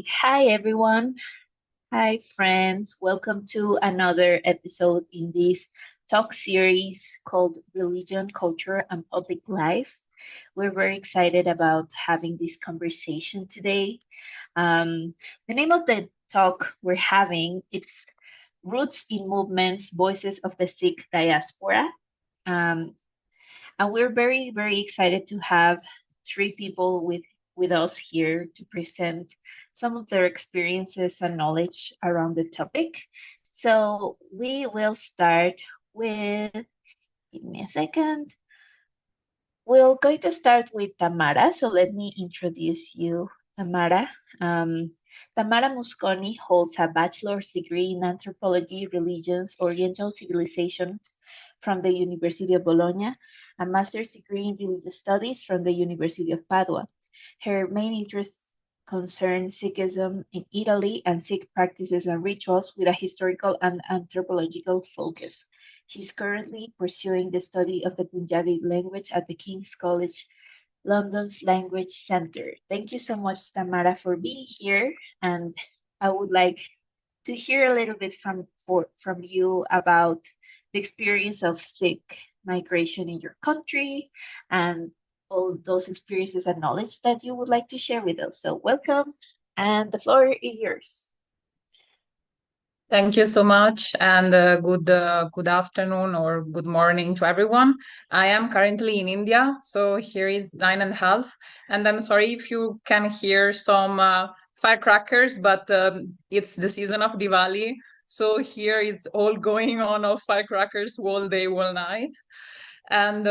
Hi, everyone. Hi, friends. Welcome to another episode in this talk series called Religion, Culture, and Public Life. We're very excited about having this conversation today. The name of the talk we're having it's Roots in Movements, Voices of the Sikh Diaspora. Um, and we're very excited to have three people with us here to present some of their experiences and knowledge around the topic. So we will start with, give me a second. We're going to start with Tamara. So let me introduce you, Tamara. Um, Tamara Musconi holds a bachelor's degree in anthropology, religions, Oriental civilizations from the University of Bologna, a master's degree in religious studies from the University of Padua. Her main interests concern Sikhism in Italy and Sikh practices and rituals with a historical and anthropological focus. She's currently pursuing the study of the Punjabi language at the King's College London's Language Centre. Thank you so much, Tamara, for being here. And I would like to hear a little bit from you about the experience of Sikh migration in your country and all those experiences and knowledge that you would like to share with us. So welcome, and the floor is yours. Thank you so much, and good afternoon or good morning to everyone. I am currently in India, so here is 9:30, and I'm sorry if you can hear some firecrackers, but it's the season of Diwali, so here it's all going on of firecrackers all day, all night. And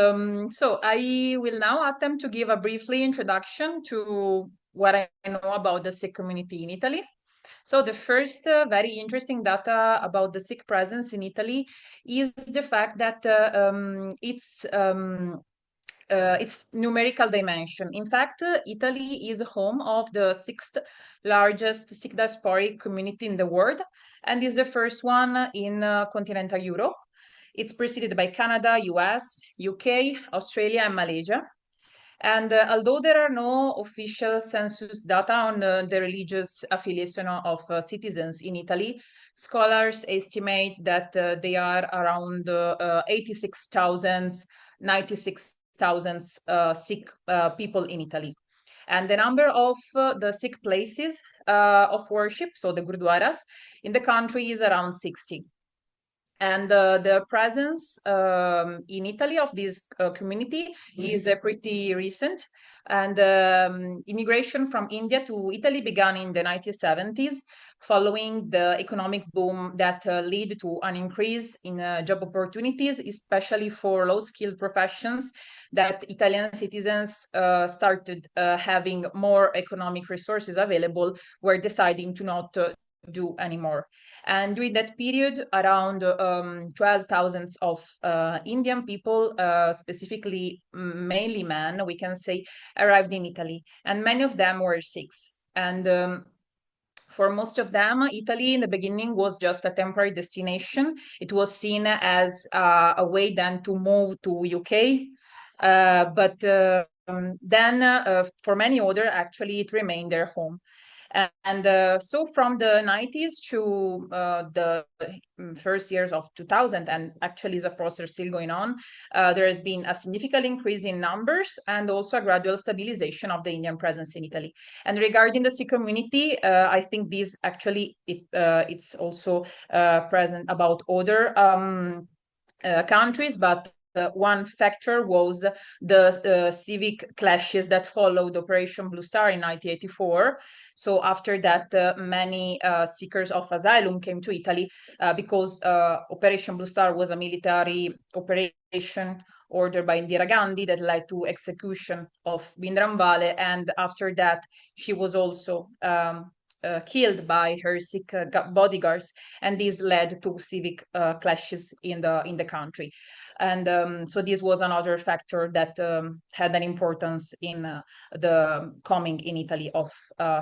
so I will now attempt to give a briefly introduction to what I know about the Sikh community in Italy. So the first very interesting data about the Sikh presence in Italy is the fact that its numerical dimension. In fact, Italy is home of the sixth largest Sikh diasporic community in the world and is the first one in continental Europe. It's preceded by Canada, US, UK, Australia, and Malaysia. And although there are no official census data on the religious affiliation of citizens in Italy, scholars estimate that they are around 86,000, 96,000 Sikh people in Italy. And the number of the Sikh places of worship, so the gurdwaras, in the country is around 60. And the presence in Italy of this community is pretty recent. And immigration from India to Italy began in the 1970s, following the economic boom that led to an increase in job opportunities, especially for low-skilled professions that Italian citizens started having more economic resources available, were deciding to not do anymore. And during that period, around 12,000 of Indian people, specifically mainly men, we can say, arrived in Italy. And many of them were Sikhs. And for most of them, Italy in the beginning was just a temporary destination. It was seen as a way then to move to UK. But then for many other, actually, it remained their home. And so from the 90s to the first years of 2000, and actually the process still going on, there has been a significant increase in numbers and also a gradual stabilization of the Indian presence in Italy. And regarding the Sikh community, I think this actually, it's also present about other countries, but one factor was the civic clashes that followed Operation Blue Star in 1984. So after that, many seekers of asylum came to Italy because Operation Blue Star was a military operation ordered by Indira Gandhi that led to execution of Bindranvale, and after that, she was also killed by her Sikh bodyguards, and this led to civic clashes in the country. And so this was another factor that had an importance in the coming in Italy of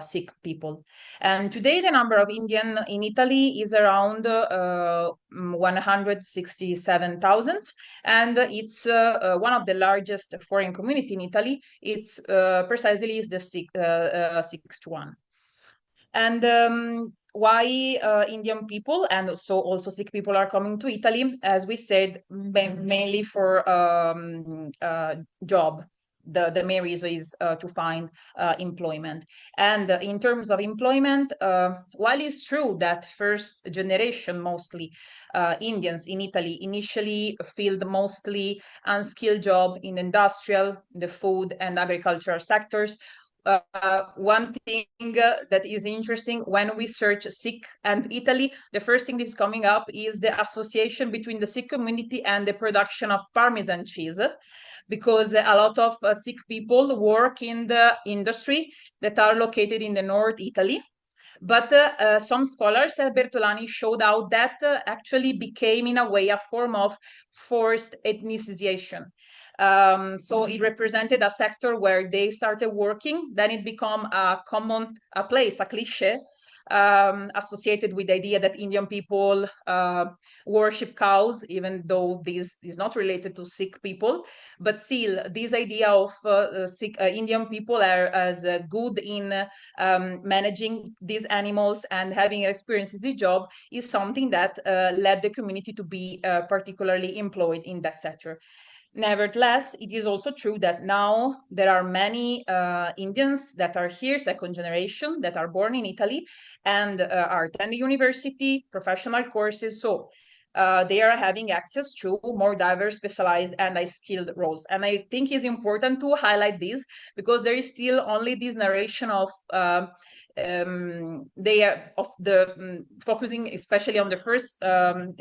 Sikh people. And today the number of Indian in Italy is around 167,000, and it's one of the largest foreign community in Italy. It's precisely is the sixth one. And why Indian people and so also Sikh people are coming to Italy, as we said, mainly for job. The main reason is to find employment. And in terms of employment, while it's true that first generation, mostly Indians in Italy, initially filled mostly unskilled job in industrial, the food and agricultural sectors, one thing that is interesting when we search Sikh and Italy, the first thing that is coming up is the association between the Sikh community and the production of Parmesan cheese, because a lot of Sikh people work in the industry that are located in the North Italy. But some scholars, Bertolani, showed out that actually became, in a way, a form of forced ethnicization. So it represented a sector where they started working, then it became a common place, a cliche, associated with the idea that Indian people worship cows, even though this is not related to Sikh people. But still, this idea of Sikh, Indian people are as good in managing these animals and having experience in the job is something that led the community to be particularly employed in that sector. Nevertheless, it is also true that now there are many Indians that are here, second generation, that are born in Italy and are attending university, professional courses. So they are having access to more diverse, specialized, and skilled roles. And I think it's important to highlight this because there is still only this narration of they are of the focusing especially on the first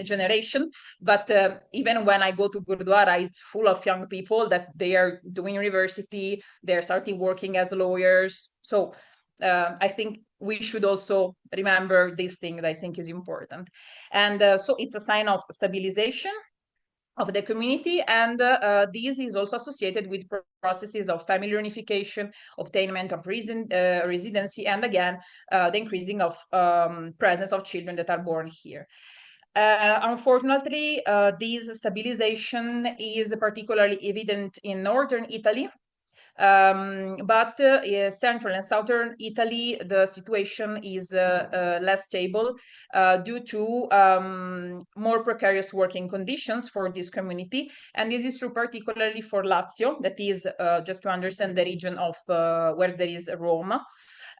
generation. But even when I go to Gurdwara, it's full of young people that they are doing university, they're starting working as lawyers. So I think we should also remember this thing that I think is important. And so it's a sign of stabilization of the community, and this is also associated with processes of family reunification, obtainment of residency, and again, the increasing of presence of children that are born here. Unfortunately, this stabilization is particularly evident in northern Italy, but central and southern Italy, the situation is less stable due to more precarious working conditions for this community. And this is true particularly for Lazio, that is, just to understand, the region of where there is Rome.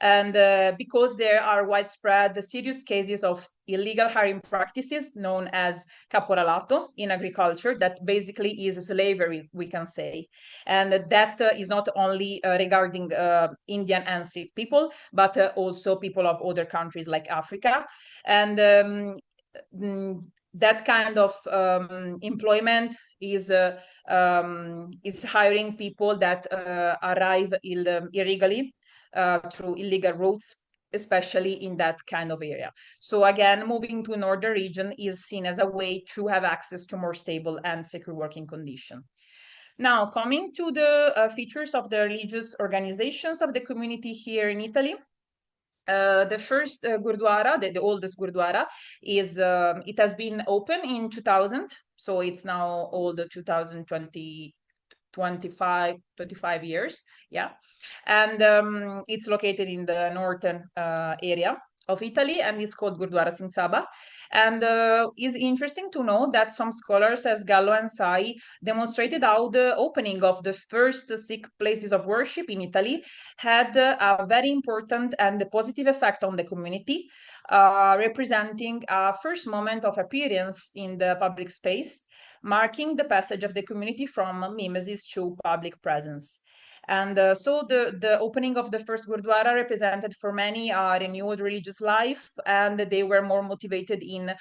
And because there are widespread serious cases of illegal hiring practices known as caporalato in agriculture, that basically is slavery, we can say. And that is not only regarding Indian and Sikh people, but also people of other countries like Africa. And that kind of employment is hiring people that arrive illegally through illegal routes, especially in that kind of area. So again, moving to northern region is seen as a way to have access to more stable and secure working conditions. Now, coming to the features of the religious organizations of the community here in Italy, the first Gurdwara, the oldest Gurdwara, is it has been open in 2000, so it's now old 2020. 25 years, yeah. And it's located in the northern area of Italy, and it's called Gurdwara Singh Sabha. And it's interesting to know that some scholars, as Gallo and Sai, demonstrated how the opening of the first Sikh places of worship in Italy had a very important and positive effect on the community, representing a first moment of appearance in the public space, marking the passage of the community from mimesis to public presence. And so the opening of the first Gurdwara represented for many a renewed religious life, and they were more motivated in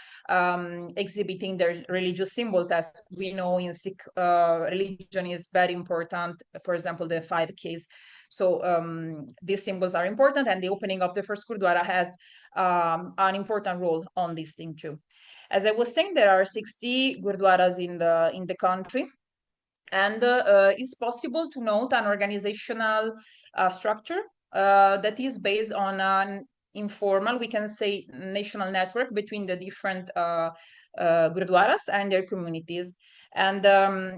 exhibiting their religious symbols. As we know, in Sikh religion is very important, for example, the 5 Ks. So these symbols are important, and the opening of the first Gurdwara has an important role on this thing too. As I was saying, there are 60 Gurdwaras in the country. And it's possible to note an organizational structure that is based on an informal, we can say, national network between the different Gurdwaras and their communities. And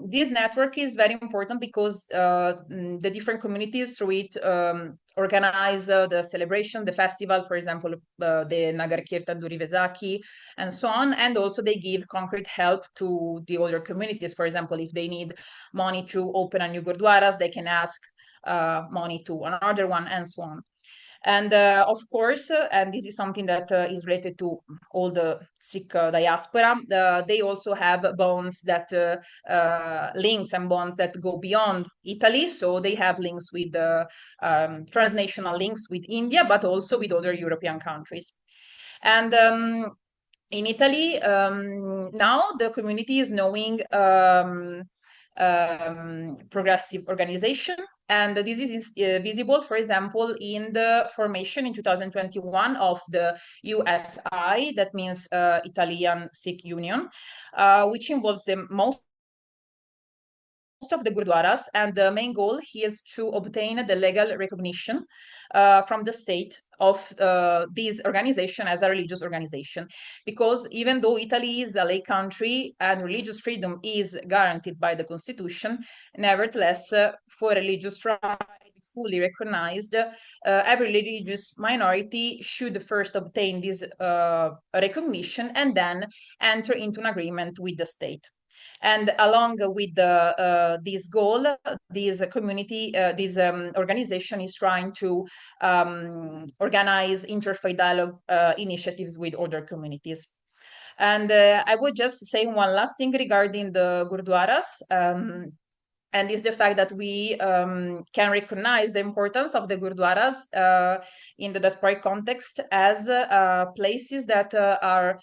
this network is very important because the different communities through it organize the celebration, the festival, for example, the Nagar Kirtan Duri Vesaki, and so on. And also they give concrete help to the other communities. For example, if they need money to open a new gurdwaras, they can ask money to another one, and so on. And of course, and this is something that is related to all the Sikh diaspora, they also have bonds that links and bonds that go beyond Italy. So they have links with transnational links with India, but also with other European countries. And in Italy, now the community is knowing progressive organization. And this is visible, for example, in the formation in 2021 of the USI, that means Italian Sikh Union, which involves the most of the gurdwaras, and the main goal here is to obtain the legal recognition from the state of this organization as a religious organization. Because even though Italy is a lay country and religious freedom is guaranteed by the constitution, nevertheless, for religious right to be fully recognized, every religious minority should first obtain this recognition and then enter into an agreement with the state. And along with this goal, this community, this organization is trying to organize interfaith dialogue initiatives with other communities. And I would just say one last thing regarding the gurdwaras. And is the fact that we can recognize the importance of the gurdwaras in the diasporic context as places that are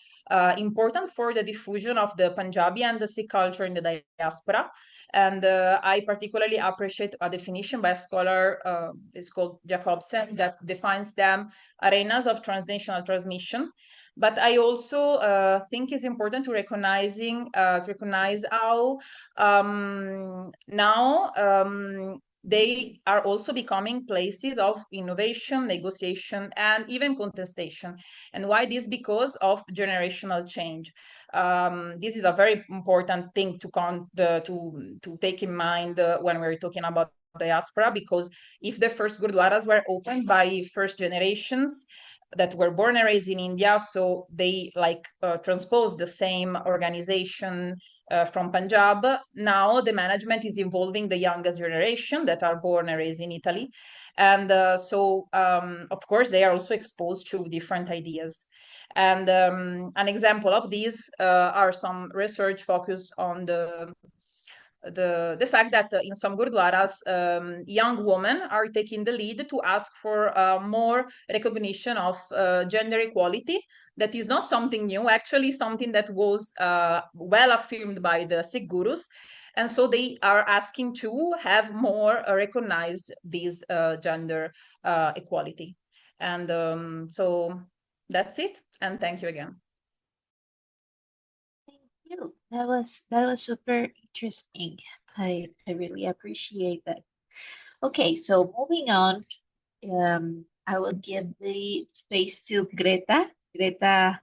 important for the diffusion of the Punjabi and the Sikh culture in the diaspora. And I particularly appreciate a definition by a scholar, it's called Jacobsen, that defines them arenas of transnational transmission. But I also think it's important to recognize how now they are also becoming places of innovation, negotiation, and even contestation. And why this? Because of generational change. This is a very important thing to take in mind when we're talking about diaspora, because if the first gurdwaras were opened by first generations that were born and raised in India, so they transpose the same organization from Punjab. Now the management is involving the youngest generation that are born and raised in Italy. And of course, they are also exposed to different ideas. And an example of these are some research focused on the fact that in some gurdwaras, young women are taking the lead to ask for more recognition of gender equality. That is not something new, actually something that was well affirmed by the Sikh gurus. And so they are asking to have more recognized this gender equality. And so that's it. And thank you again. Thank you. That was super interesting. I really appreciate that. Okay, so moving on, I will give the space to Greta. Greta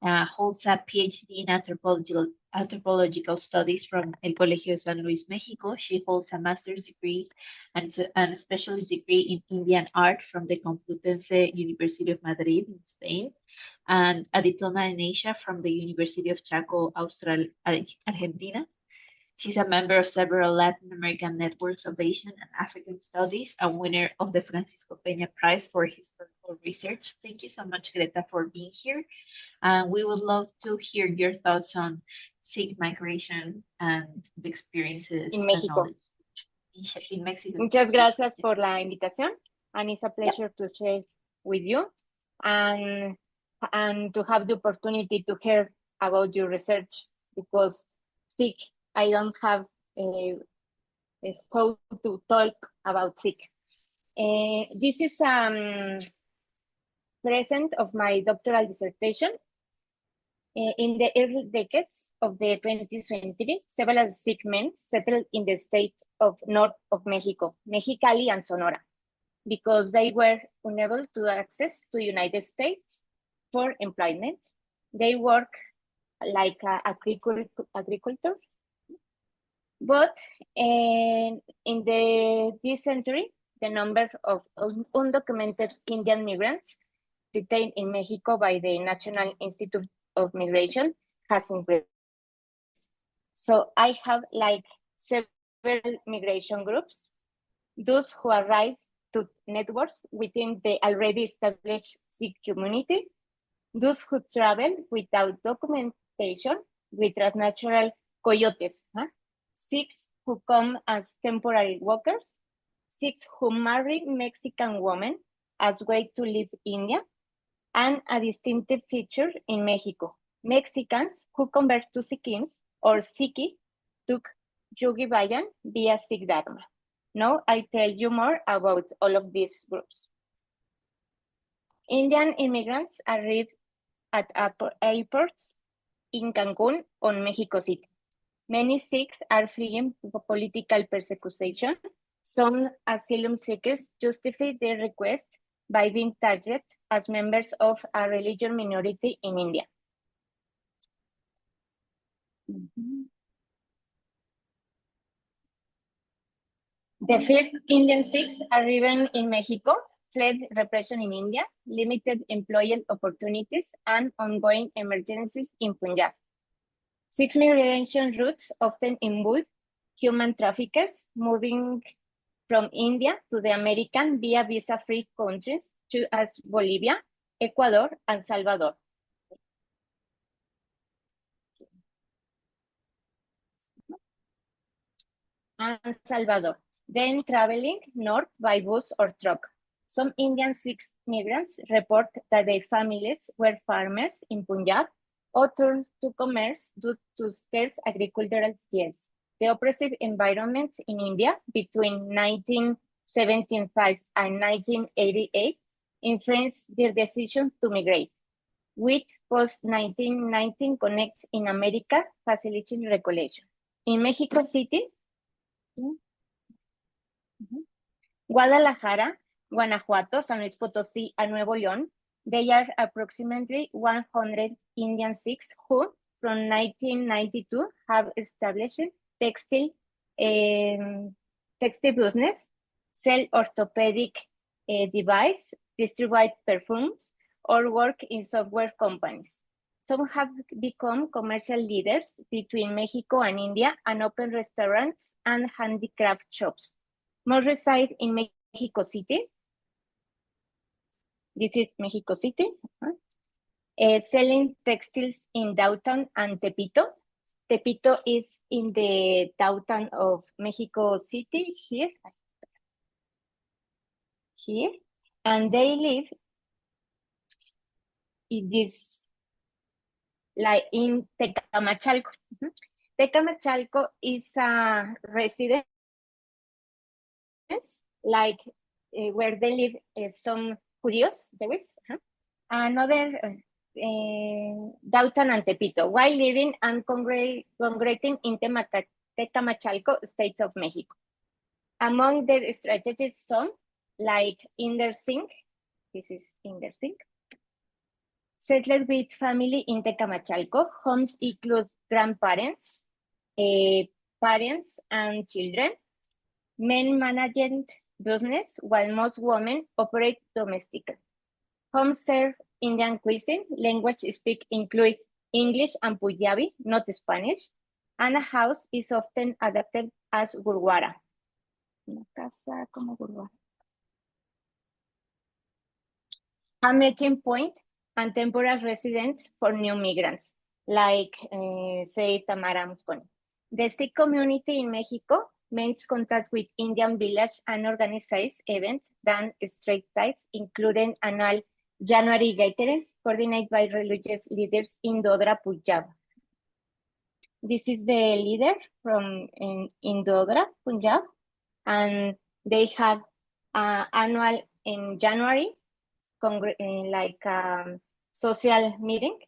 holds a PhD in anthropological studies from El Colegio de San Luis, Mexico. She holds a master's degree and a specialist degree in Indian art from the Complutense University of Madrid in Spain, and a diploma in Asia from the University of Chaco, Argentina. She's a member of several Latin American networks of Asian and African studies, and winner of the Francisco Peña Prize for historical research. Thank you so much, Greta, for being here. And we would love to hear your thoughts on Sikh migration and the experiences in and Mexico. knowledge in Mexico. Muchas gracias por la invitación, and it's a pleasure to share with you and to have the opportunity to hear about your research, because Sikh, I don't have a how to talk about Sikh. This is present of my doctoral dissertation. In the early decades of the 20th century, several Sikh men settled in the state of north of Mexico, Mexicali and Sonora, because they were unable to access to the United States for employment. They work like agriculture But in this century, the number of undocumented Indian migrants detained in Mexico by the National Institute of Migration has increased. So I have like several migration groups, those who arrive to networks within the already established Sikh community, those who travel without documentation with transnational coyotes, Sikhs who come as temporary workers, Sikhs who marry Mexican women as way to leave India, and a distinctive feature in Mexico, Mexicans who convert to Sikhism or Sikhi took Yogi Bayan via Sikh Dharma. Now I tell you more about all of these groups. Indian immigrants arrive at airports in Cancun or Mexico City. Many Sikhs are fleeing political persecution. Some asylum seekers justify their request by being targeted as members of a religious minority in India. The first Indian Sikhs arriving in Mexico fled repression in India, limited employment opportunities, and ongoing emergencies in Punjab. Sikh migration routes often involve human traffickers moving from India to the American via visa-free countries such as Bolivia, Ecuador, and Salvador. Then traveling north by bus or truck. Some Indian Sikh migrants report that their families were farmers in Punjab or turned to commerce due to scarce agricultural yields. The oppressive environment in India between 1975 and 1988 influenced their decision to migrate, with post-1919 connects in America facilitating recollection. In Mexico City, Guadalajara, Guanajuato, San Luis Potosí, and Nuevo León, there are approximately 100 Indian Sikhs who, from 1992, have established textile business, sell orthopedic device, distribute perfumes, or work in software companies. Some have become commercial leaders between Mexico and India and open restaurants and handicraft shops. Most reside in Mexico City. This is Mexico City. Selling textiles in downtown and Tepito. Tepito is in the downtown of Mexico City, here. And they live in this, like in Tecamachalco. Tecamachalco is a residence, like where they live some Jews. Another downtown and Tepito, while living and congregating in Tecamachalco, State of Mexico. Among their strategies, some like Inder Singh, this is Inder Singh, settled with family in Tecamachalco. Homes include grandparents, parents, and children. Men managed business, while most women operate domestically. Homes serve Indian cuisine. Language speak include English and Punjabi, not Spanish. And a house is often adapted as gurwara. Una casa como gurwara. A meeting point and temporary residence for new migrants, like say Tamara, Musconi. The Sikh community in Mexico maintains contact with Indian village and organizes events than street sites, including annual January gatherings coordinated by religious leaders in Dodra, Punjab. This is the leader from in Dodra, Punjab, and they have annual in January, like social meeting.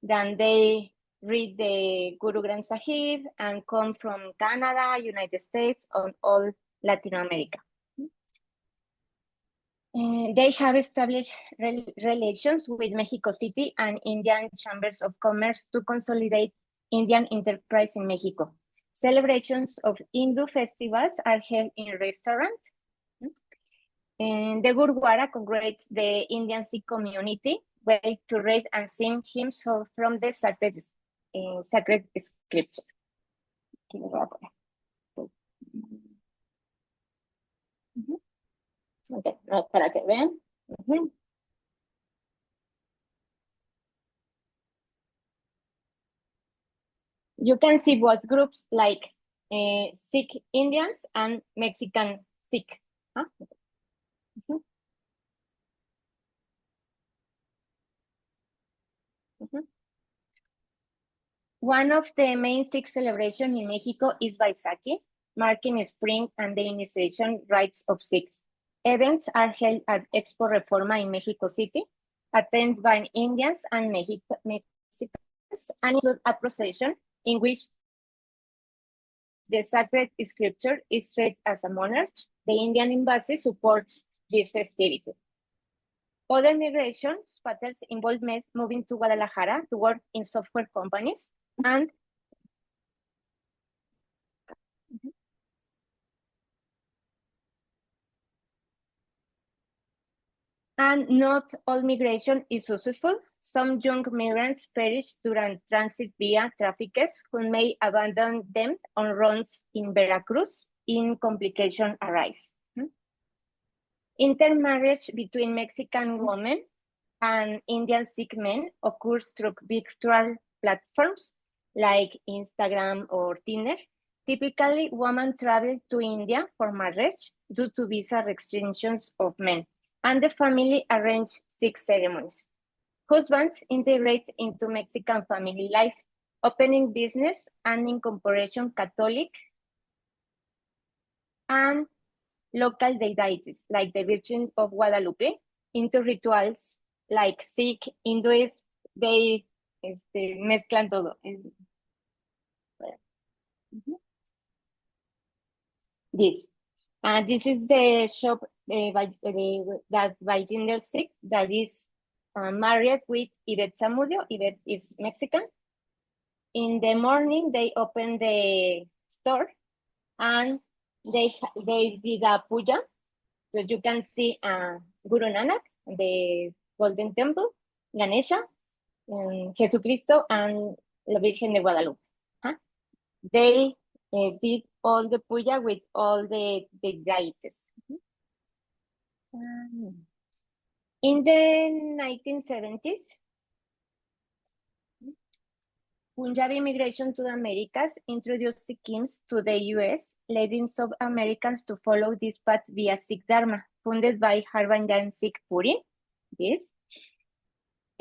Then they read the Guru Granth Sahib and come from Canada, United States, and all Latin America. They have established relations with Mexico City and Indian chambers of commerce to consolidate Indian enterprise in Mexico. Celebrations of Hindu festivals are held in restaurants. And the Gurdwara congregates the Indian Sikh community where to read and sing hymns from the sacred scripture. Okay, no, para que vean. You can see both groups like Sikh Indians and Mexican Sikh. Huh? One of the main Sikh celebrations in Mexico is Baisakhi, marking spring and the initiation rites of Sikhs. Events are held at Expo Reforma in Mexico City, attended by Indians and Mexicans, and include a procession in which the sacred scripture is read as a monarch. The Indian embassy supports this festivity. Other migration patterns involve moving to Guadalajara to work in software companies and not all migration is successful. Some young migrants perish during transit via traffickers who may abandon them on roads in Veracruz in complications arise. Intermarriage between Mexican women and Indian Sikh men occurs through virtual platforms like Instagram or Tinder. Typically, women travel to India for marriage due to visa restrictions of men, and the family arrange Sikh ceremonies. Husbands integrate into Mexican family life, opening business and incorporation Catholic and local deities like the Virgin of Guadalupe into rituals like Sikh, Hinduism. They mezclan todo. This is the shop that by Ginger Sikh that is married with Yvette Zamudio. Yvette is Mexican. In the morning, they open the store and they did a puja. So you can see Guru Nanak, the Golden Temple, Ganesha, Jesucristo, and La Virgen de Guadalupe. They did all the puja with all the deities. In the 1970s, Punjabi immigration to the Americas introduced Sikhims to the US, leading some Americans to follow this path via Sikh Dharma, funded by Harbhajan Sikh Puri,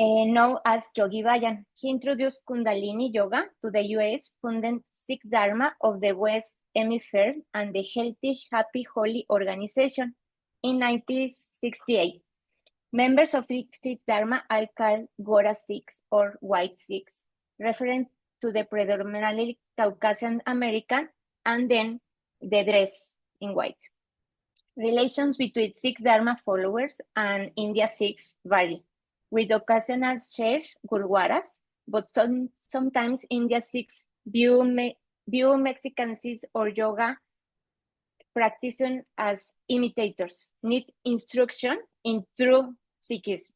known as Yogi Bayan. He introduced Kundalini Yoga to the US, funded Sikh Dharma of the West Hemisphere and the Healthy, Happy, Holy organization in 1968. Members of Sikh Dharma are called Gora Sikhs or White Sikhs, referring to the predominantly Caucasian American, and then the dress in white. Relations between Sikh Dharma followers and India Sikhs vary, with occasional shared Gurdwaras, but sometimes India Sikhs view Mexican Sikhs or yoga practitioners as imitators, need instruction in true Sikhism.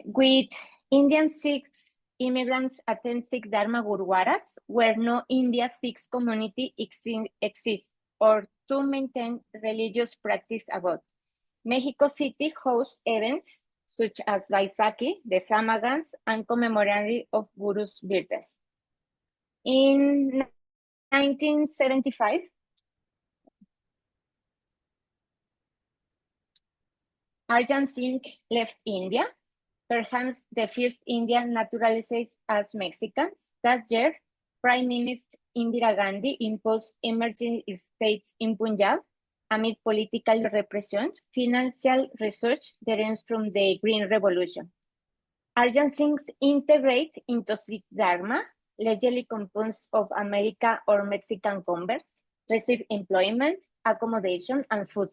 With Indian Sikhs, immigrants attend Sikh Dharma Gurdwaras, where no India Sikhs community exists, or to maintain religious practice abroad. Mexico City hosts events such as Baisakhi, the Samagans, and commemorative of Guru's birthdays. In 1975, Arjan Singh left India, perhaps the first Indian naturalized as Mexicans. That year, Prime Minister Indira Gandhi imposed emergency states in Punjab amid political repression, financial research derived from the Green Revolution. Arjan Singhs integrate into Sikh Dharma, largely composed of American or Mexican converts, receive employment, accommodation, and food.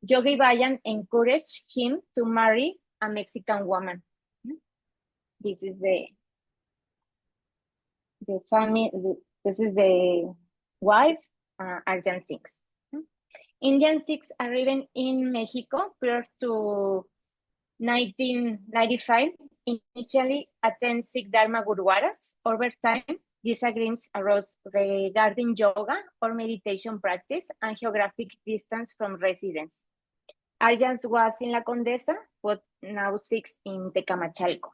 Yogi Bayan encouraged him to marry a Mexican woman. This is the the family, this is the wife, Arjan Sikhs. Indian Sikhs arriving in Mexico prior to 1995 initially attend Sikh Dharma Gurudwaras. Over time, disagreements arose regarding yoga or meditation practice and geographic distance from residence. Arjans was in La Condesa, but now Sikhs in Tecamachalco.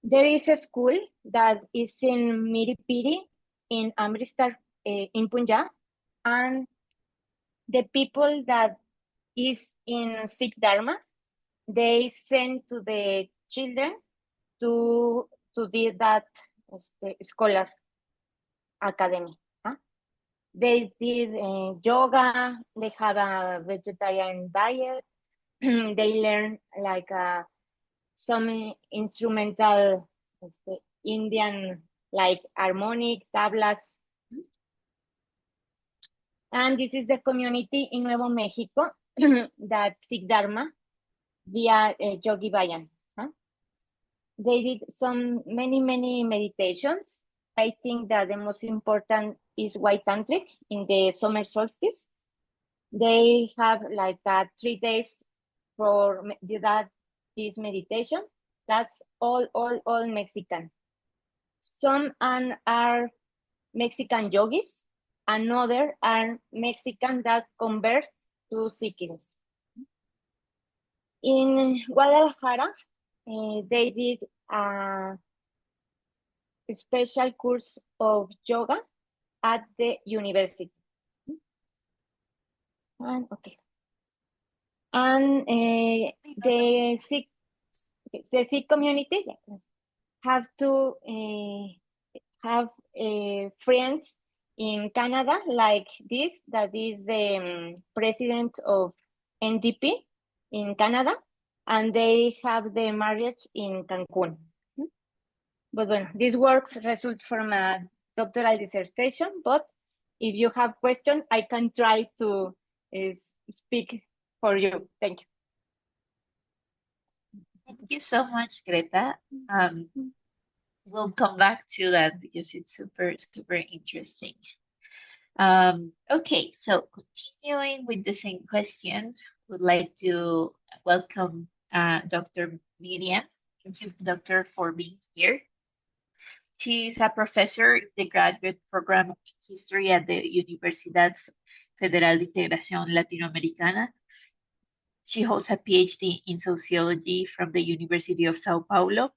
There is a school that is in UNIPD in Amritsar in Punjab, and the people that is in Sikh Dharma, they send to the children to do that scholar academy. Huh? They did yoga, they have a vegetarian diet, they learn like some instrumental Indian like harmonic, tablas. And this is the community in Nuevo Mexico that Sikh Dharma via Yogi Bayan. Huh? They did many meditations. I think that the most important is White Tantric in the summer solstice. They have like 3 days for this meditation. That's all Mexican. Some are Mexican yogis, another are Mexican that convert to Sikhs. In Guadalajara, they did a special course of yoga at the university. And the Sikh community have to have friends in Canada like this, that is the president of NDP in Canada, and they have the marriage in Cancun. But bueno, these works result from a doctoral dissertation, but if you have questions, I can try to speak for you. Thank you. Thank you so much, Greta. We'll come back to that because it's super interesting. Okay, so continuing with the same questions, would like to welcome Dr. Miriam. Thank you, Doctor, for being here. She's a professor in the graduate program in history at the Universidad Federal de Integración Latinoamericana. She holds a PhD in sociology from the University of Sao Paulo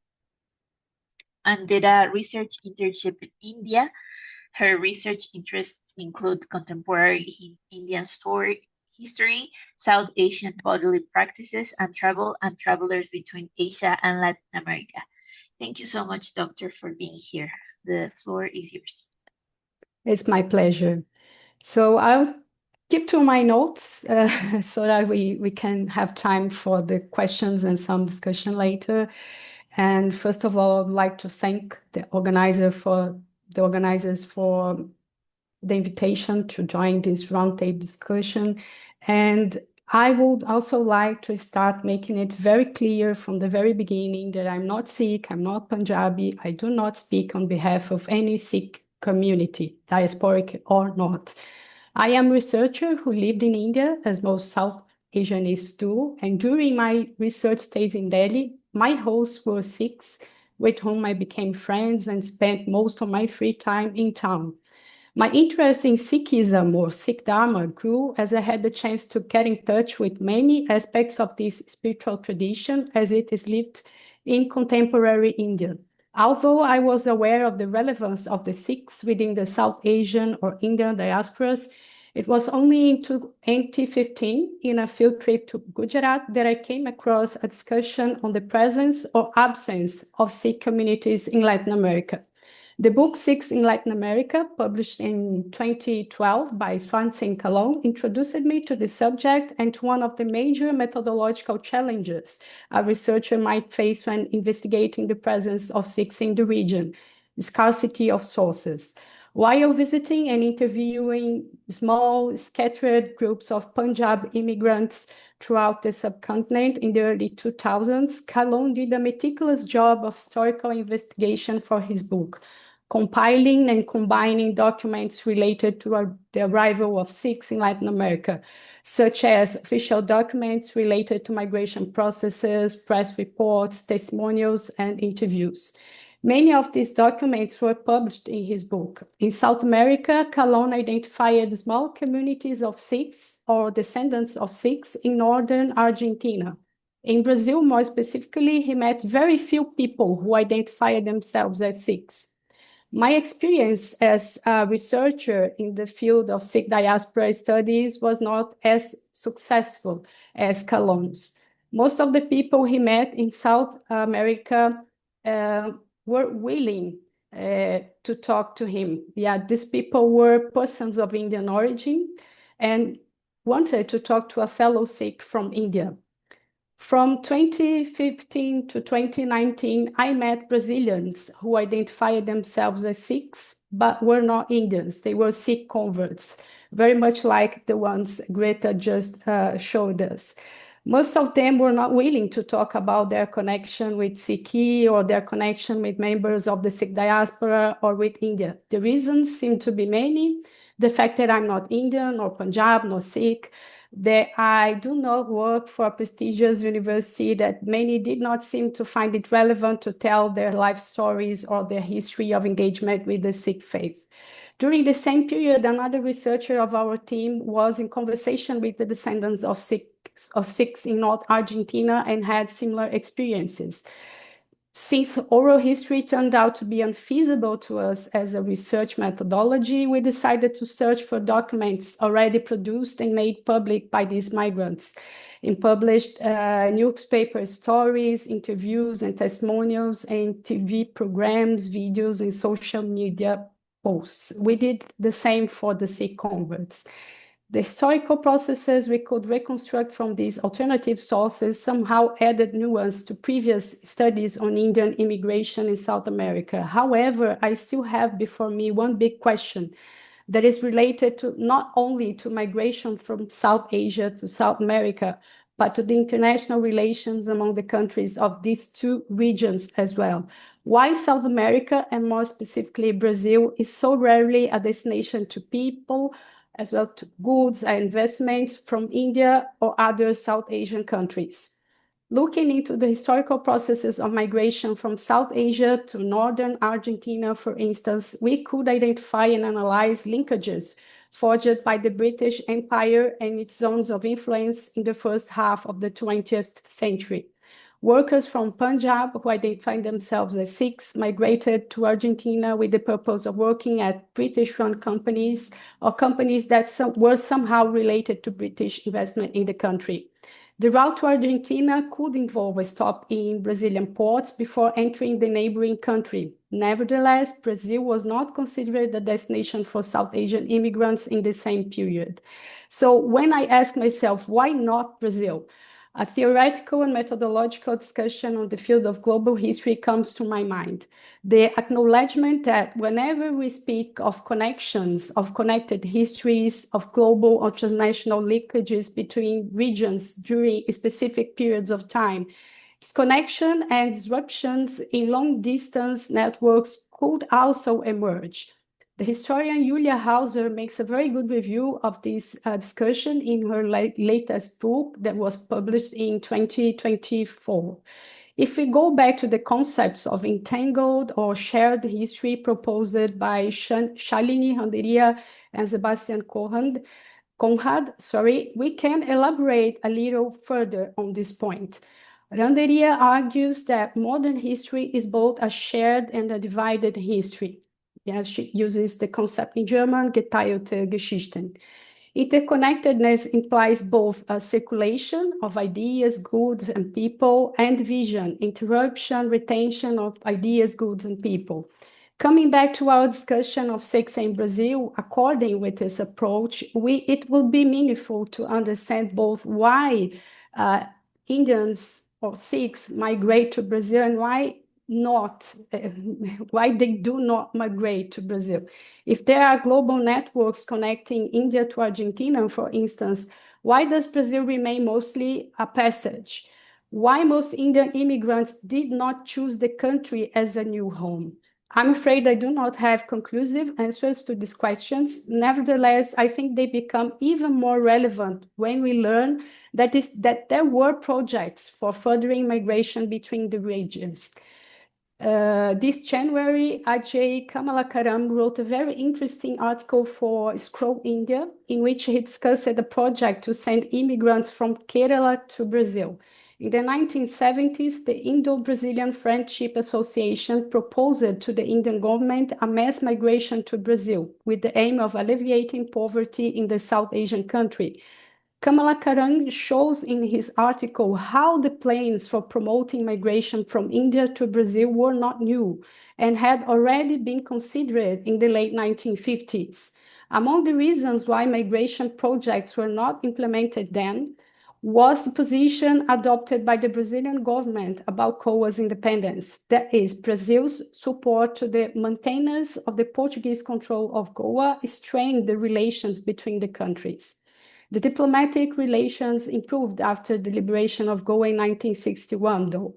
and did a research internship in India. Her research interests include contemporary Indian history, South Asian bodily practices, and travel and travelers between Asia and Latin America. Thank you so much, Doctor, for being here. The floor is yours. It's my pleasure. So I'll keep to my notes so that we can have time for the questions and some discussion later. And first of all, I'd like to thank the organizers for the invitation to join this roundtable discussion. And I would also like to start making it very clear from the very beginning that I'm not Sikh, I'm not Punjabi, I do not speak on behalf of any Sikh community, diasporic or not. I am a researcher who lived in India, as most South Asians do, and during my research stays in Delhi, my hosts were Sikhs with whom I became friends and spent most of my free time in town. My interest in Sikhism or Sikh Dharma grew as I had the chance to get in touch with many aspects of this spiritual tradition as it is lived in contemporary India. Although I was aware of the relevance of the Sikhs within the South Asian or Indian diasporas, it was only in 2015, in a field trip to Gujarat, that I came across a discussion on the presence or absence of Sikh communities in Latin America. The book Sikhs in Latin America, published in 2012 by Swan Singh Kalong, introduced me to the subject and to one of the major methodological challenges a researcher might face when investigating the presence of Sikhs in the region: scarcity of sources. While visiting and interviewing small, scattered groups of Punjab immigrants throughout the subcontinent in the early 2000s, Kalon did a meticulous job of historical investigation for his book, compiling and combining documents related to the arrival of Sikhs in Latin America, such as official documents related to migration processes, press reports, testimonials, and interviews. Many of these documents were published in his book. In South America, Kalon identified small communities of Sikhs or descendants of Sikhs in northern Argentina. In Brazil, more specifically, he met very few people who identified themselves as Sikhs. My experience as a researcher in the field of Sikh diaspora studies was not as successful as Kalon's. Most of the people he met in South America were willing to talk to him. Yeah, these people were persons of Indian origin and wanted to talk to a fellow Sikh from India. From 2015 to 2019, I met Brazilians who identified themselves as Sikhs, but were not Indians. They were Sikh converts, very much like the ones Greta just showed us. Most of them were not willing to talk about their connection with Sikhi or their connection with members of the Sikh diaspora or with India. The reasons seem to be many. The fact that I'm not Indian or Punjab nor Sikh, that I do not work for a prestigious university, that many did not seem to find it relevant to tell their life stories or their history of engagement with the Sikh faith. During the same period, another researcher of our team was in conversation with the descendants of Sikhs in North Argentina and had similar experiences. Since oral history turned out to be unfeasible to us as a research methodology, we decided to search for documents already produced and made public by these migrants in published newspaper stories, interviews and testimonials, and TV programs, videos, and social media posts. We did the same for the Sikh converts. The historical processes we could reconstruct from these alternative sources somehow added nuance to previous studies on Indian immigration in South America. However, I still have before me one big question that is related to not only to migration from South Asia to South America, but to the international relations among the countries of these two regions as well. Why South America, and more specifically Brazil, is so rarely a destination to people, as well to goods and investments from India or other South Asian countries. Looking into the historical processes of migration from South Asia to northern Argentina, for instance, we could identify and analyze linkages forged by the British Empire and its zones of influence in the first half of the 20th century. Workers from Punjab who identified themselves as Sikhs migrated to Argentina with the purpose of working at British-run companies or companies that were somehow related to British investment in the country. The route to Argentina could involve a stop in Brazilian ports before entering the neighboring country. Nevertheless, Brazil was not considered a destination for South Asian immigrants in the same period. So when I ask myself, why not Brazil? A theoretical and methodological discussion on the field of global history comes to my mind. The acknowledgement that whenever we speak of connections, of connected histories, of global or transnational linkages between regions during specific periods of time, its connection and disruptions in long-distance networks could also emerge. The historian Julia Hauser makes a very good review of this discussion in her latest book that was published in 2024. If we go back to the concepts of entangled or shared history proposed by Shalini Randeria and Sebastian Conrad, we can elaborate a little further on this point. Randeria argues that modern history is both a shared and a divided history. Yeah, she uses the concept in German, geteilte Geschichten. Interconnectedness implies both a circulation of ideas, goods, and people, and vision, interruption, retention of ideas, goods, and people. Coming back to our discussion of Sikhs in Brazil, according with this approach, it will be meaningful to understand both why Indians or Sikhs migrate to Brazil and why do not migrate to Brazil. If there are global networks connecting India to Argentina, for instance, why does Brazil remain mostly a passage? Why most Indian immigrants did not choose the country as a new home? I'm afraid I do not have conclusive answers to these questions. Nevertheless, I think they become even more relevant when we learn that there were projects for furthering migration between the regions. This January, Ajay Kamalakaram wrote a very interesting article for Scroll India, in which he discussed a project to send immigrants from Kerala to Brazil. In the 1970s, the Indo-Brazilian Friendship Association proposed to the Indian government a mass migration to Brazil with the aim of alleviating poverty in the South Asian country. Kamalakaran shows in his article how the plans for promoting migration from India to Brazil were not new and had already been considered in the late 1950s. Among the reasons why migration projects were not implemented then was the position adopted by the Brazilian government about Goa's independence, that is, Brazil's support to the maintenance of the Portuguese control of Goa strained the relations between the countries. The diplomatic relations improved after the liberation of Goa in 1961, though.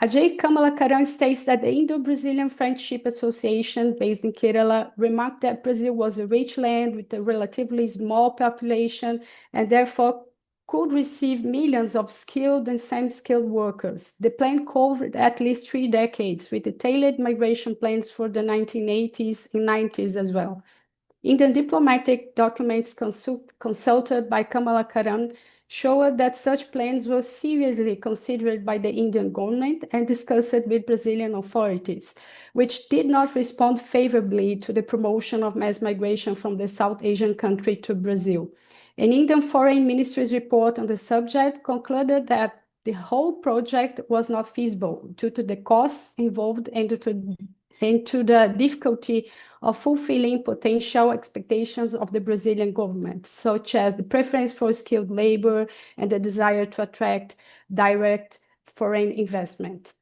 Ajay Kamalakaran states that the Indo-Brazilian Friendship Association, based in Kerala, remarked that Brazil was a rich land with a relatively small population and therefore could receive millions of skilled and semi-skilled workers. The plan covered at least 3 decades, with detailed migration plans for the 1980s and 90s as well. Indian diplomatic documents consulted by Kamalakaran showed that such plans were seriously considered by the Indian government and discussed with Brazilian authorities, which did not respond favorably to the promotion of mass migration from the South Asian country to Brazil. An Indian Foreign Ministry's report on the subject concluded that the whole project was not feasible due to the costs involved and to the difficulty of fulfilling potential expectations of the Brazilian government, such as the preference for skilled labor and the desire to attract direct foreign investment.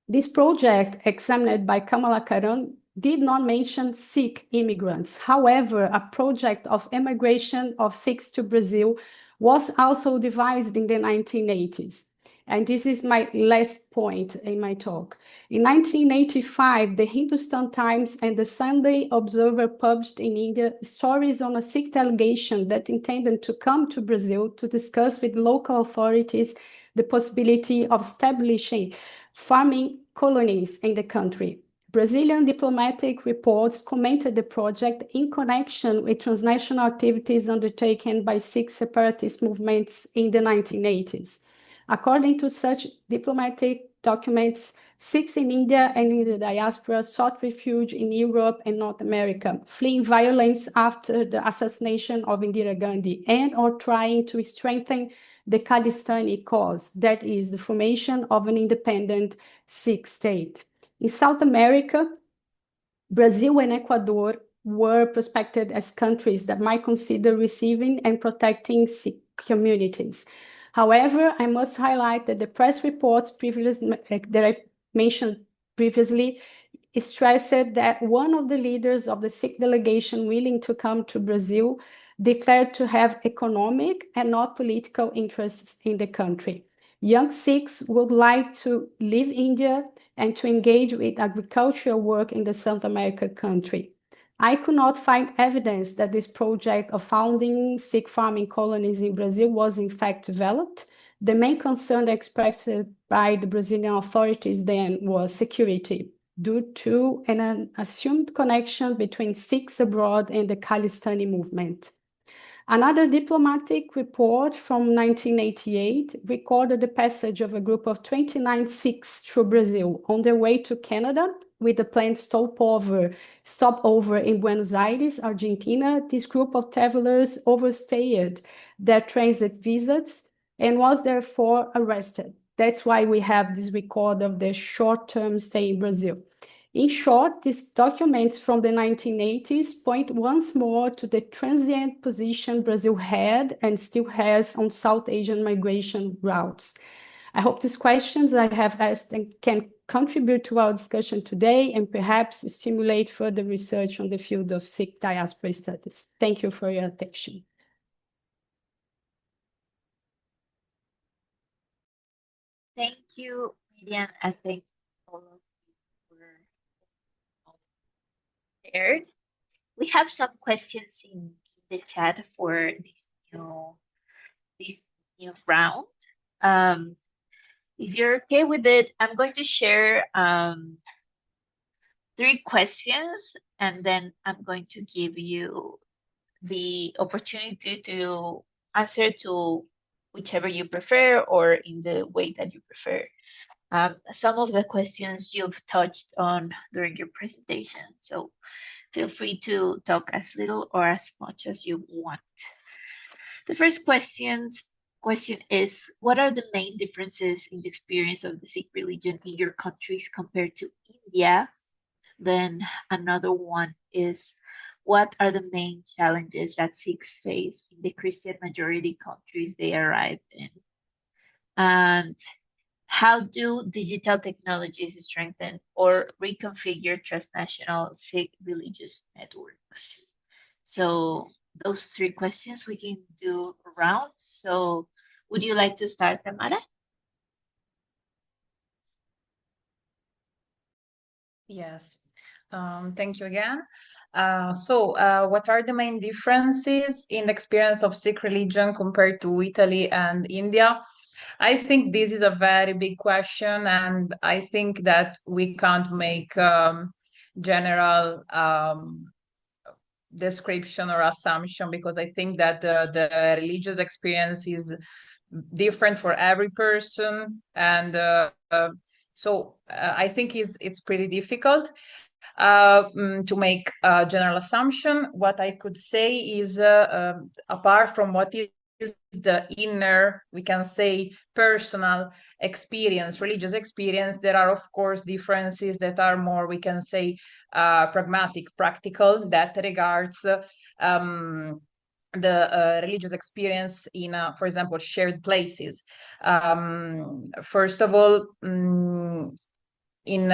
This project, examined by Kamalakaran, did not mention Sikh immigrants. However, a project of immigration of Sikhs to Brazil was also devised in the 1980s. And this is my last point in my talk. In 1985, the Hindustan Times and the Sunday Observer published in India stories on a Sikh delegation that intended to come to Brazil to discuss with local authorities the possibility of establishing farming colonies in the country. Brazilian diplomatic reports commented the project in connection with transnational activities undertaken by Sikh separatist movements in the 1980s. According to such diplomatic documents, Sikhs in India and in the diaspora sought refuge in Europe and North America, fleeing violence after the assassination of Indira Gandhi and/or trying to strengthen the Khalistani cause, that is, the formation of an independent Sikh state. In South America, Brazil and Ecuador were prospected as countries that might consider receiving and protecting Sikh communities. However, I must highlight that the press reports that I mentioned previously stressed that one of the leaders of the Sikh delegation willing to come to Brazil declared to have economic and not political interests in the country. Young Sikhs would like to leave India and to engage with agricultural work in the South American country. I could not find evidence that this project of founding Sikh farming colonies in Brazil was in fact developed. The main concern expressed by the Brazilian authorities then was security, due to an assumed connection between Sikhs abroad and the Khalistani movement. Another diplomatic report from 1988 recorded the passage of a group of 29 Sikhs through Brazil on their way to Canada with a planned stopover in Buenos Aires, Argentina. This group of travelers overstayed their transit visas and was therefore arrested. That's why we have this record of their short-term stay in Brazil. In short, these documents from the 1980s point once more to the transient position Brazil had and still has on South Asian migration routes. I hope these questions I have asked can contribute to our discussion today and perhaps stimulate further research on the field of Sikh diaspora studies. Thank you for your attention. Thank you, Miriam. I thank all of you for shared. We have some questions in the chat for this new round. If you're okay with it, I'm going to share 3 questions, and then I'm going to give you the opportunity to answer to whichever you prefer or in the way that you prefer. Some of the questions you've touched on during your presentation, so feel free to talk as little or as much as you want. The first question is, what are the main differences in the experience of the Sikh religion in your countries compared to India? Then another one is, what are the main challenges that Sikhs face in the Christian majority countries they arrived in? And how do digital technologies strengthen or reconfigure transnational Sikh religious networks? So those 3 questions we can do around. So would you like to start, Tamara? Yes. Thank you again. What are the main differences in the experience of Sikh religion compared to Italy and India? I think this is a very big question, and I think that we can't make general description or assumption, because I think that the religious experience is different for every person, and I think it's pretty difficult to make a general assumption. What I could say is, apart from what is the inner, we can say, personal experience, religious experience, there are of course differences that are more, we can say, pragmatic, practical, that regards the religious experience in, for example, shared places. First of all, in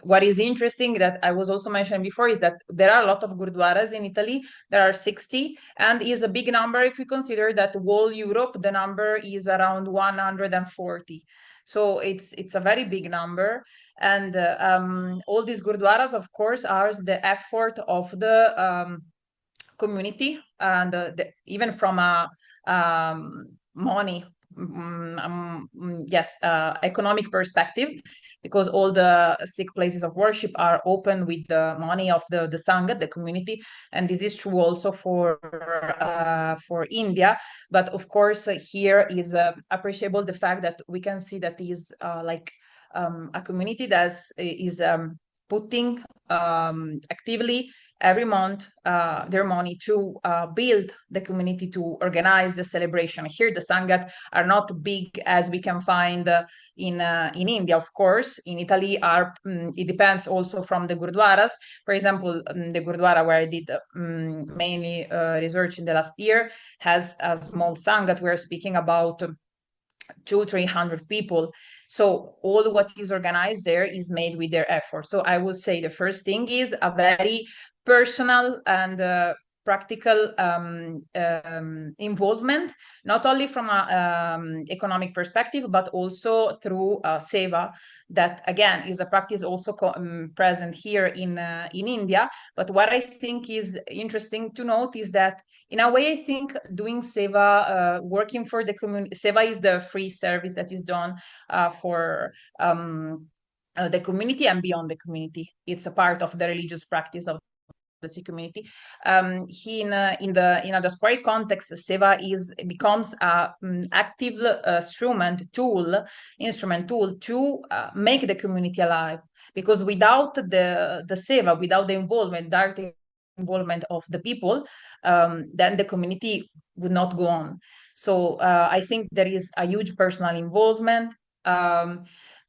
what is interesting that I was also mentioning before is that there are a lot of gurdwaras in Italy. There are 60, and is a big number if we consider that whole Europe, the number is around 140. So it's a very big number, and all these gurdwaras, of course, are the effort of the community, and even from a money, economic perspective, because all the Sikh places of worship are open with the money of the Sangha, the community, and this is true also for India. But of course, here is appreciable the fact that we can see that is like a community that is putting actively every month their money to build the community, to organize the celebration. Here the Sangat are not big as we can find in India, of course. In Italy it depends also from the gurdwaras. For example, the gurdwara where I did mainly research in the last year has a small Sangat. We're speaking about 200-300 people. So all what is organized there is made with their effort. So I would say the first thing is a very personal and practical involvement, not only from an economic perspective, but also through seva, that again is a practice also present here in India. But what I think is interesting to note is that in a way, I think doing seva, working for the community, seva is the free service that is done for the community and beyond the community. It's a part of the religious practice of the Sikh community. In a diasporic context, seva becomes an active instrument tool to make the community alive. Because without the seva, without the involvement, direct involvement of the people, then the community would not go on. So I think there is a huge personal involvement.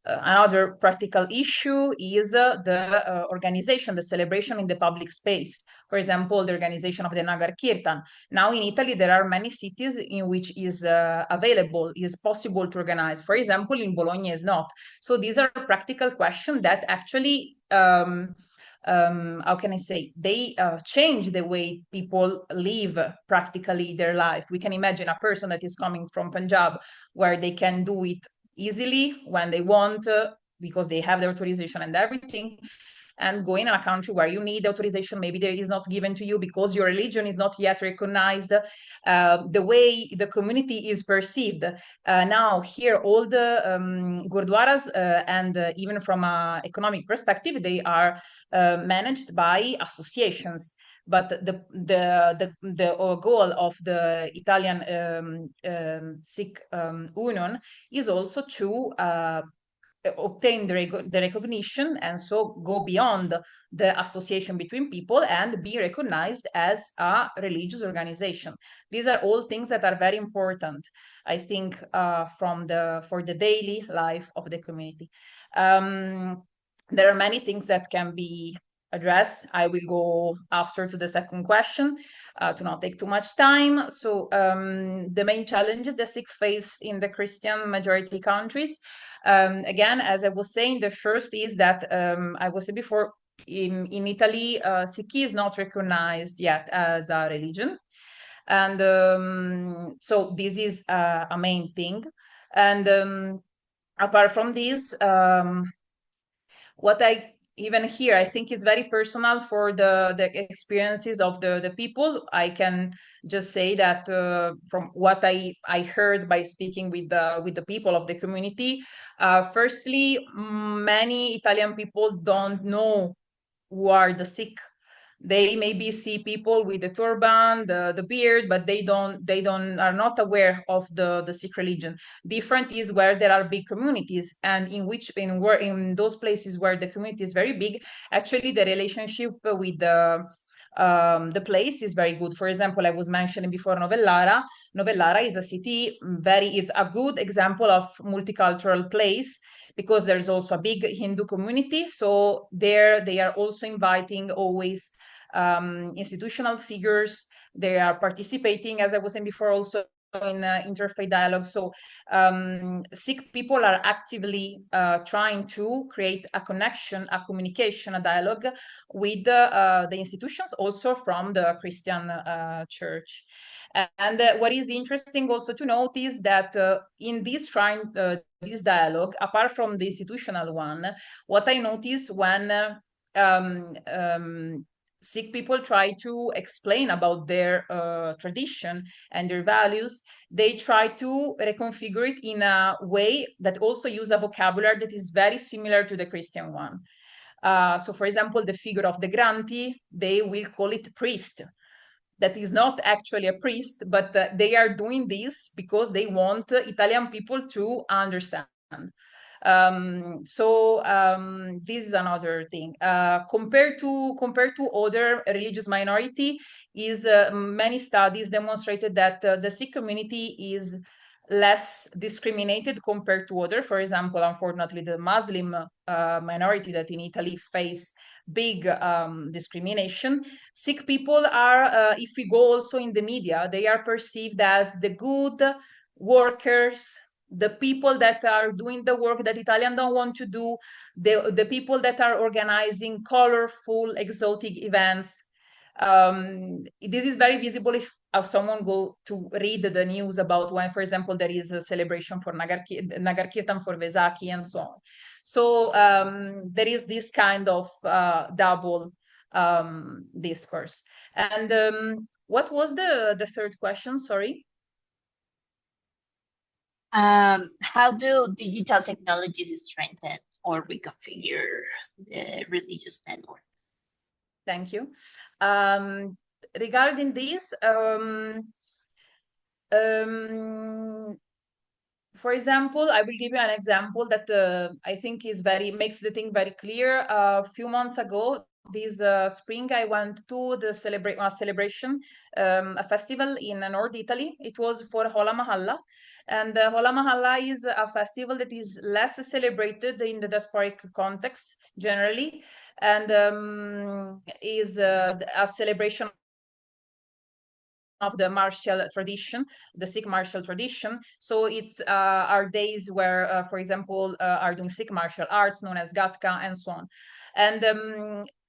Another practical issue is the organization, the celebration in the public space. For example, the organization of the Nagar Kirtan. Now in Italy, there are many cities in which is available, is possible to organize. For example, in Bologna is not. So these are practical questions that actually, how can I say, they change the way people live practically their life. We can imagine a person that is coming from Punjab where they can do it easily when they want because they have the authorization and everything, and going in a country where you need authorization, maybe there is not given to you because your religion is not yet recognized, the way the community is perceived. Now here all the gurdwaras and even from an economic perspective, they are managed by associations. But the goal of the Italian Sikh Union is also to obtain the recognition and so go beyond the association between people and be recognized as a religious organization. These are all things that are very important, I think, for the daily life of the community. There are many things that can be addressed. I will go after to the second question to not take too much time. So the main challenges the Sikh face in the Christian majority countries. Again, as I was saying, the first is that I was saying before, in Italy, Sikh is not recognized yet as a religion. And so this is a main thing. And apart from this, what I even here, I think is very personal for the experiences of the people. I can just say that from what I heard by speaking with the people of the community, firstly, many Italian people don't know who are the Sikh. They maybe see people with the turban, the beard, but they are not aware of the Sikh religion. Different is where there are big communities, and in those places where the community is very big, actually the relationship with the place is very good. For example, I was mentioning before Novellara. Novellara is a city, it's a good example of multicultural place because there's also a big Hindu community. So there they are also inviting always institutional figures. They are participating, as I was saying before, also in interfaith dialogue. So Sikh people are actively trying to create a connection, a communication, a dialogue with the institutions, also from the Christian church. And what is interesting also to notice that in this shrine, this dialogue, apart from the institutional one, what I notice when Sikh people try to explain about their tradition and their values, they try to reconfigure it in a way that also use a vocabulary that is very similar to the Christian one. So, for example, the figure of the Granti, they will call it priest. That is not actually a priest, but they are doing this because they want Italian people to understand. This is another thing. Compared to other religious minority, is many studies demonstrated that the Sikh community is less discriminated compared to other. For example, unfortunately, the Muslim minority that in Italy face big discrimination. Sikh people are, if we go also in the media, they are perceived as the good workers, the people that are doing the work that Italians don't want to do, the people that are organizing colorful, exotic events. This is very visible if someone go to read the news about when, for example, there is a celebration for Nagar Kirtan for Vesaki and so on. So there is this kind of double discourse. And what was the third question? Sorry. How do digital technologies strengthen or reconfigure the religious network? Thank you. Regarding this, for example, I will give you an example that I think makes the thing very clear. A few months ago, this spring, I went to the celebration, a festival in North Italy. It was for Hola Mahalla. And Hola Mahalla is a festival that is less celebrated in the diasporic context generally, and is a celebration of the martial tradition, the Sikh martial tradition. So it's our days where, for example, are doing Sikh martial arts known as Gatka and so on. And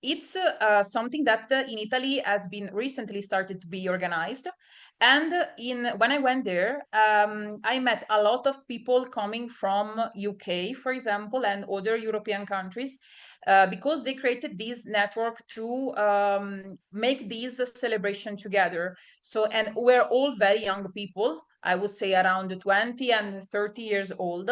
it's something that in Italy has been recently started to be organized. And when I went there, I met a lot of people coming from UK, for example, and other European countries, because they created this network to make this celebration together. So, and we're all very young people, I would say around 20 and 30 years old.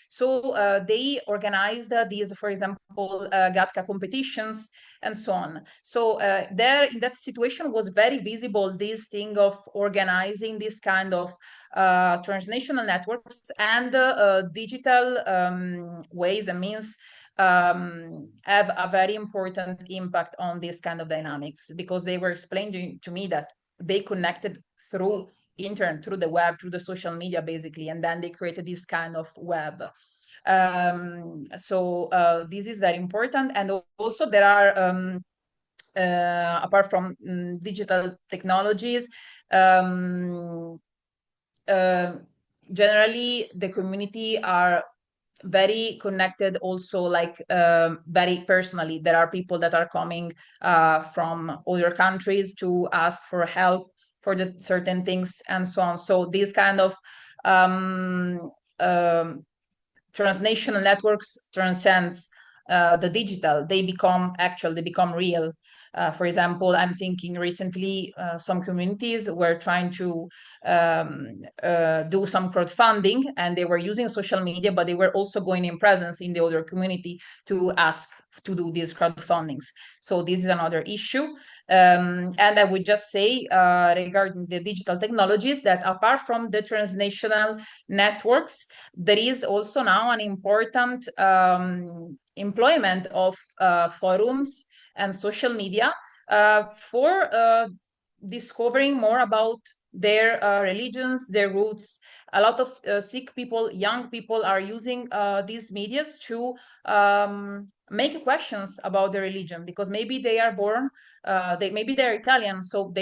So they organized these, for example, Gatka competitions and so on. So there, in that situation, was very visible this thing of organizing this kind of transnational networks and digital ways and means have a very important impact on this kind of dynamics, because they were explaining to me that they connected through internet, through the web, through the social media, basically, and then they created this kind of web. So this is very important. And also there are apart from digital technologies, generally the community are very connected also, like very personally. There are people that are coming from other countries to ask for help for the certain things and so on. So these kind of transnational networks transcends the digital. They become actual, they become real. For example, I'm thinking recently some communities were trying to do some crowdfunding, and they were using social media, but they were also going in presence in the other community to ask to do these crowdfundings. So this is another issue. And I would just say regarding the digital technologies, that apart from the transnational networks, there is also now an important employment of forums and social media for discovering more about their religions, their roots. A lot of Sikh people, young people, are using these medias to make questions about their religion, because maybe they are born, maybe they're Italian, so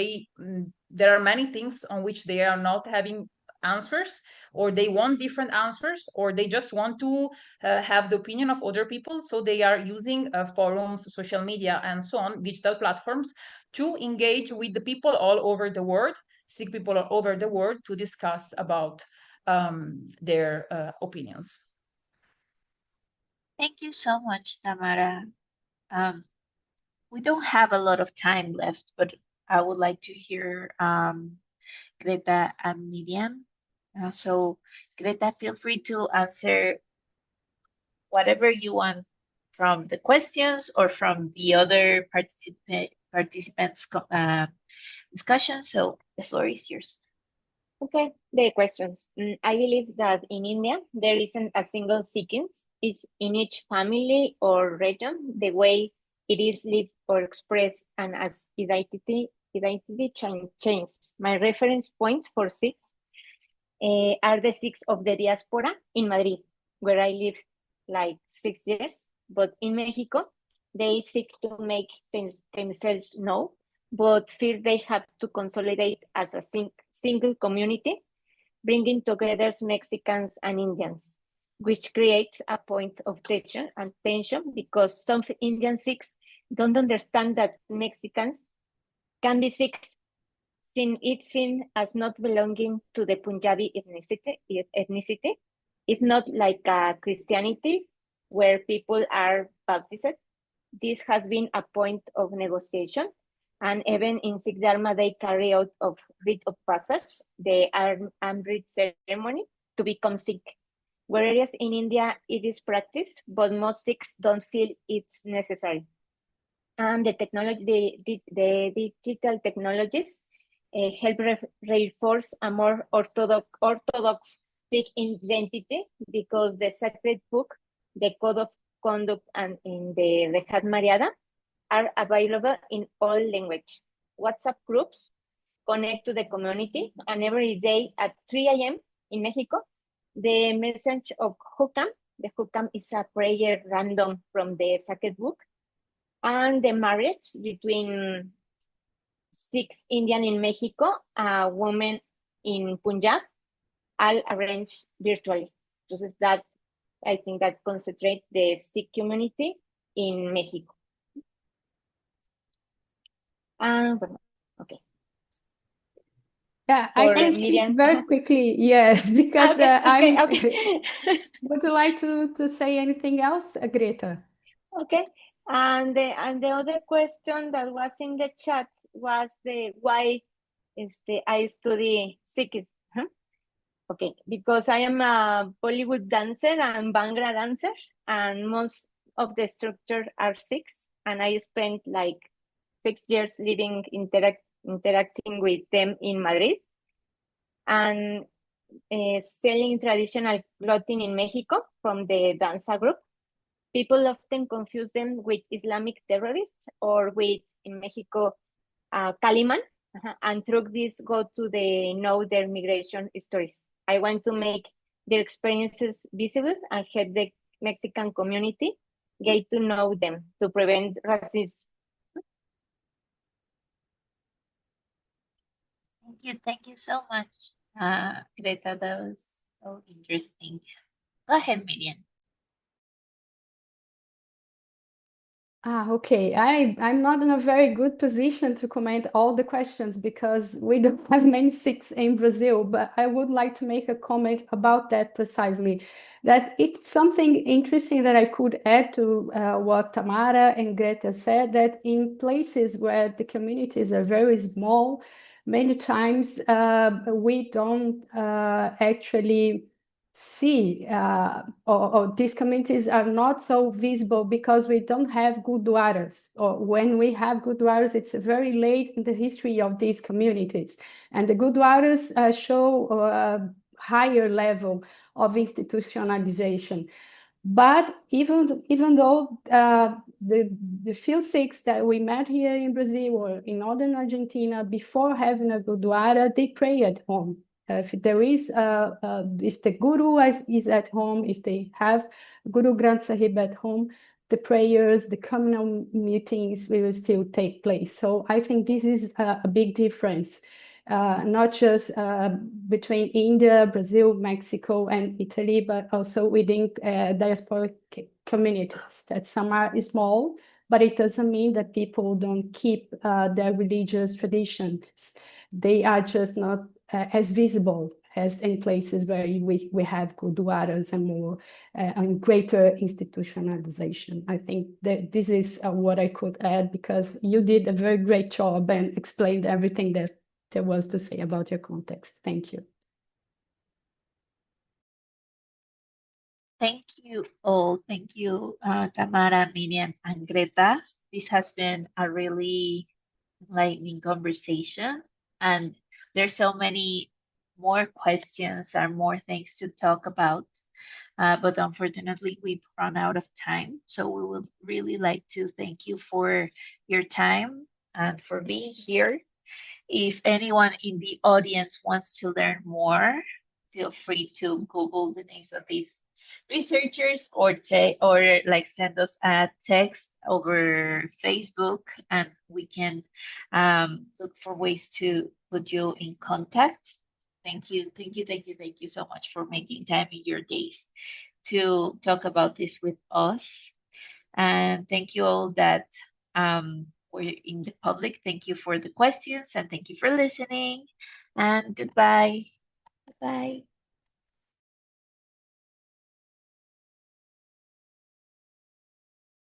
there are many things on which they are not having answers, or they want different answers, or they just want to have the opinion of other people. So they are using forums, social media, and so on, digital platforms, to engage with the people all over the world, Sikh people all over the world, to discuss about their opinions. Thank you so much, Tamara. We don't have a lot of time left, but I would like to hear Greta and Miriam. So, Greta, feel free to answer whatever you want from the questions or from the other participants' discussion. So, the floor is yours. Okay, the questions. I believe that in India, there isn't a single sequence. It's in each family or region, the way it is lived or expressed, and as identity changes. My reference point for Sikhs are the Sikhs of the Diaspora in Madrid, where I lived like 6 years. But in Mexico, they seek to make themselves known, but fear they have to consolidate as a single community, bringing together Mexicans and Indians, which creates a point of tension because some Indian Sikhs don't understand that Mexicans can be Sikhs, since it's seen as not belonging to the Punjabi ethnicity. It's not like Christianity, where people are baptized. This has been a point of negotiation, and even in Sikh Dharma, they carry out of rite of passage, the Amrit ceremony, to become Sikh. Whereas in India, it is practiced, but most Sikhs don't feel it's necessary. And the digital technologies help reinforce a more orthodox Sikh identity, because the sacred book, the Code of Conduct, and in the Rehat Maryada, are available in all language. WhatsApp groups connect to the community, and every day at 3 a.m. in Mexico, the message of Hukam, the Hukam is a prayer random from the sacred book, and the marriage between Sikh Indian in Mexico, a woman in Punjab, all arranged virtually. Entonces that, I think that concentrate the Sikh community in Mexico. Bueno, okay. Yeah, I For can speak Miriam. very quickly, yes, because Okay. Would you like to say anything else, Greta? Okay. And the other question that was in the chat was the why I study Sikh. Okay, because I am a Bollywood dancer and Bhangra dancer, and most of the structures are Sikhs, and I spent like 6 years living interacting with them in Madrid, and selling traditional clothing in Mexico from the danza group. People often confuse them with Islamic terrorists or with, in Mexico, Caliman, and through this go to know their migration stories. I want to make their experiences visible and help the Mexican community get to know them to prevent racism. Thank you so much, Greta. That was so interesting. Go ahead, Miriam. Okay. I'm not in a very good position to comment all the questions because we don't have many Sikhs in Brazil, but I would like to make a comment about that precisely. That it's something interesting that I could add to what Tamara and Greta said, that in places where the communities are very small, many times we don't actually see or these communities are not so visible because we don't have gurdwaras, or when we have gurdwaras, it's very late in the history of these communities, and the gurdwaras show a higher level of institutionalization. But even though the few Sikhs that we met here in Brazil or in northern Argentina, before having a gurdwara, they pray at home. If there is, if the guru is at home, if they have Guru Granth Sahib at home, the prayers, the communal meetings will still take place. So I think this is a big difference, not just between India, Brazil, Mexico, and Italy, but also within diasporic communities. That some are small, but it doesn't mean that people don't keep their religious traditions. They are just not as visible as in places where we have gurdwaras and more and greater institutionalization. I think that this is what I could add, because you did a very great job and explained everything that there was to say about your context. Thank you. Thank you all. Thank you, Tamara, Miriam, and Greta. This has been a really enlightening conversation, and there's so many more questions and more things to talk about. But unfortunately, we've run out of time. So we would really like to thank you for your time and for being here. If anyone in the audience wants to learn more, feel free to Google the names of these researchers or like send us a text over Facebook, and we can look for ways to put you in contact. Thank you so much for making time in your days to talk about this with us. And thank you all that were in the public. Thank you for the questions, and thank you for listening. And goodbye. Bye.